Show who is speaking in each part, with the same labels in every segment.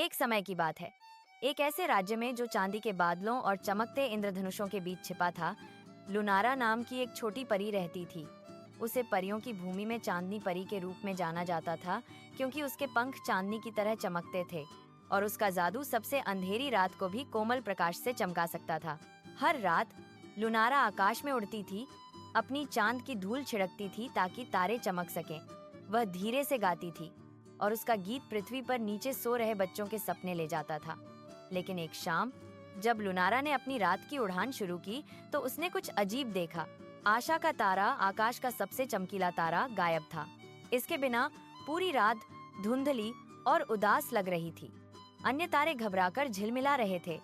Speaker 1: एक समय की बात है। एक ऐसे राज्य में जो चांदी के बादलों और चमकते इंद्रधनुषों के बीच छिपा था, लुनारा नाम की एक छोटी परी रहती थी। उसे परियों की भूमि में चांदनी परी के रूप में जाना जाता था, क्योंकि उसके पंख चांदनी की तरह चमकते थे और उसका जादू सबसे अंधेरी रात को भी कोमल प्रकाश से चमका सकता था। हर रात लुनारा आकाश में उड़ती थी, अपनी चांद की धूल छिड़कती थी ताकि तारे चमक सकें। वह धीरे से गाती थी और उसका गीत पृथ्वी पर नीचे सो रहे बच्चों के सपने ले जाता था। लेकिन एक शाम जब लुनारा ने अपनी रात की उड़ान शुरू की, तो उसने कुछ अजीब देखा। आशा का तारा, आकाश का सबसे चमकीला तारा, गायब था। इसके बिना पूरी रात धुंधली और उदास लग रही थी। अन्य तारे घबराकर झिलमिला रहे थे,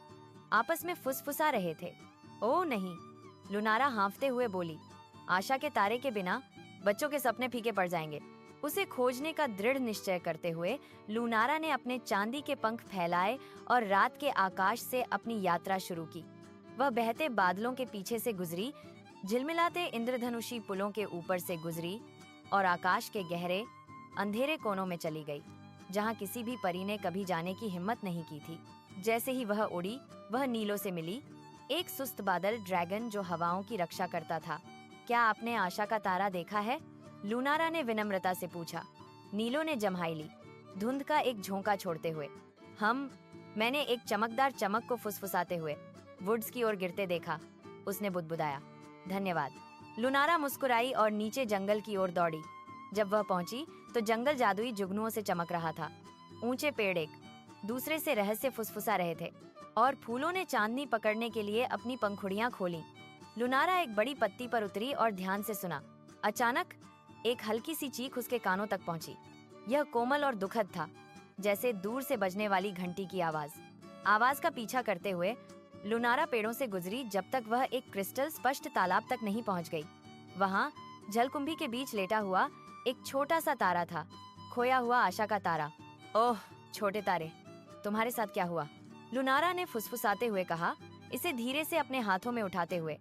Speaker 1: आपस में फुसफुसा रहे थे। ओह नहीं, लुनारा हाँफते हुए बोली, आशा के तारे के बिना बच्चों के सपने फीके पड़ जाएंगे। उसे खोजने का दृढ़ निश्चय करते हुए लुनारा ने अपने चांदी के पंख फैलाए और रात के आकाश से अपनी यात्रा शुरू की। वह बहते बादलों के पीछे से गुजरी, झिलमिलाते इंद्रधनुषी पुलों के ऊपर से गुजरी और आकाश के गहरे अंधेरे कोनों में चली गई, जहां किसी भी परी ने कभी जाने की हिम्मत नहीं की थी। जैसे ही वह उड़ी, वह नीलों से मिली, एक सुस्त बादल ड्रैगन जो हवाओं की रक्षा करता था। क्या आपने आशा का तारा देखा है? लुनारा ने विनम्रता से पूछा। नीलो ने जम्हाई ली, धुंध का एक झोंका छोड़ते हुए। मैंने एक चमकदार चमक को फुसफुसाते हुए वुड्स की ओर गिरते देखा, उसने बुदबुदाया। धन्यवाद। लुनारा मुस्कुराई और नीचे जंगल की ओर दौड़ी। जब वह पहुंची तो जंगल जादुई जुगनुओं से चमक रहा था। ऊंचे पेड़ एक दूसरे से रहस्य फुसफुसा रहे थे और फूलों ने चांदनी पकड़ने के लिए अपनी पंखुड़ियां खोली। लुनारा एक बड़ी पत्ती पर उतरी और ध्यान से सुना। अचानक एक हल्की सी चीख उसके कानों तक पहुंची। यह कोमल और दुखद था, जैसे दूर से बजने वाली घंटी की आवाज का पीछा करते हुए लुनारा पेड़ों से गुजरी, जब तक वह एक क्रिस्टल स्पष्ट तालाब तक नहीं पहुंच गई। वहां जलकुंभी के बीच लेटा हुआ एक छोटा सा तारा था, खोया हुआ आशा का तारा। ओह छोटे तारे, तुम्हारे साथ क्या हुआ? लुनारा ने फुसफुसाते हुए कहा, इसे धीरे से अपने हाथों में उठाते हुए।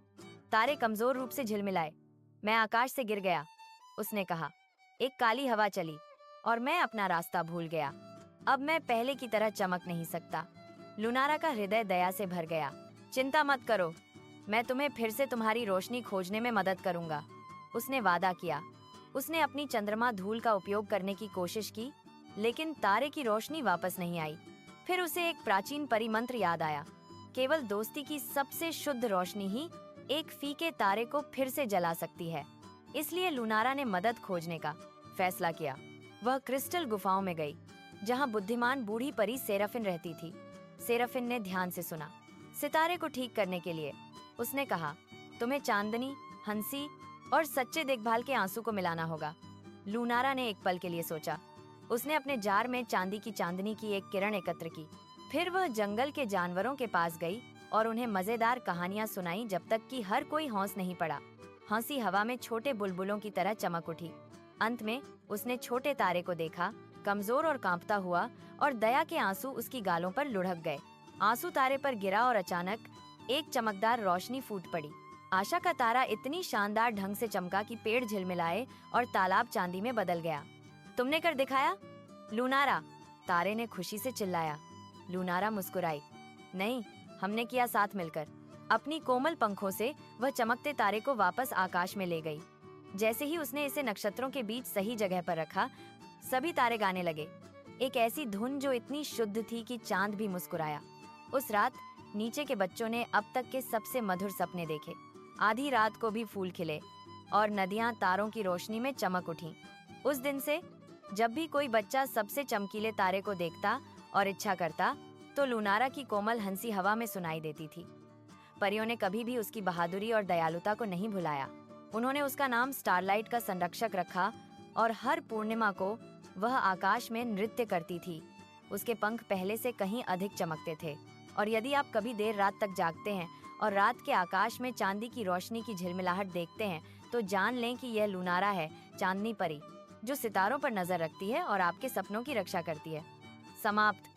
Speaker 1: तारे कमजोर रूप से झिलमिलाए। मैं आकाश से गिर गया, उसने कहा। एक काली हवा चली और मैं अपना रास्ता भूल गया। अब मैं पहले की तरह चमक नहीं सकता। लुनारा का हृदय दया से भर गया। चिंता मत करो, मैं तुम्हें फिर से तुम्हारी रोशनी खोजने में मदद करूंगा, उसने वादा किया। उसने अपनी चंद्रमा धूल का उपयोग करने की कोशिश की, लेकिन तारे की रोशनी वापस नहीं आई। फिर उसे एक प्राचीन परिमंत्र याद आया। केवल दोस्ती की सबसे शुद्ध रोशनी ही एक फीके तारे को फिर से जला सकती है। इसलिए लुनारा ने मदद खोजने का फैसला किया। वह क्रिस्टल गुफाओं में गई, जहां बुद्धिमान बूढ़ी परी सेराफिन रहती थी। सेराफिन ने ध्यान से सुना। सितारे को ठीक करने के लिए उसने कहा, तुम्हें चांदनी, हंसी और सच्चे देखभाल के आंसू को मिलाना होगा। लुनारा ने एक पल के लिए सोचा। उसने अपने जार में चांदी की चांदनी की एक किरण एकत्र की। फिर वह जंगल के जानवरों के पास गई और उन्हें मजेदार कहानियां सुनाई, जब तक कि हर कोई हौस नहीं पड़ा। हंसी हवा में छोटे बुलबुलों की तरह चमक उठी। अंत में उसने छोटे तारे को देखा, कमजोर और कांपता हुआ, और दया के आंसू उसकी गालों पर लुढ़क गए। आंसू तारे पर गिरा और अचानक एक चमकदार रोशनी फूट पड़ी। आशा का तारा इतनी शानदार ढंग से चमका कि पेड़ झिलमिलाए और तालाब चांदी में बदल गया। तुमने कर दिखाया, लुनारा, तारे ने खुशी से चिल्लाया। लुनारा मुस्कुराई। नहीं, हमने किया साथ मिलकर। अपनी कोमल पंखों से वह चमकते तारे को वापस आकाश में ले गई। जैसे ही उसने इसे नक्षत्रों के बीच सही जगह पर रखा, सभी तारे गाने लगे, एक ऐसी धुन जो इतनी शुद्ध थी कि चांद भी मुस्कुराया। उस रात नीचे के बच्चों ने अब तक के सबसे मधुर सपने देखे। आधी रात को भी फूल खिले और नदियां तारों की रोशनी में चमक उठीं। उस दिन से जब भी कोई बच्चा सबसे चमकीले तारे को देखता और इच्छा करता, तो लुनारा की कोमल हंसी हवा में सुनाई देती थी। परियों ने कभी भी उसकी बहादुरी और दयालुता को नहीं भुलाया। उन्होंने उसका नाम स्टारलाइट का संरक्षक रखा और हर पूर्णिमा को वह आकाश में नृत्य करती थी। उसके पंख पहले से कहीं अधिक चमकते थे। और यदि आप कभी देर रात तक जागते हैं और रात के आकाश में चांदी की रोशनी की झिलमिलाहट देखते हैं, तो जान लें कि यह लुनारा है, चांदनी परी, जो सितारों पर नजर रखती है और आपके सपनों की रक्षा करती है। समाप्त।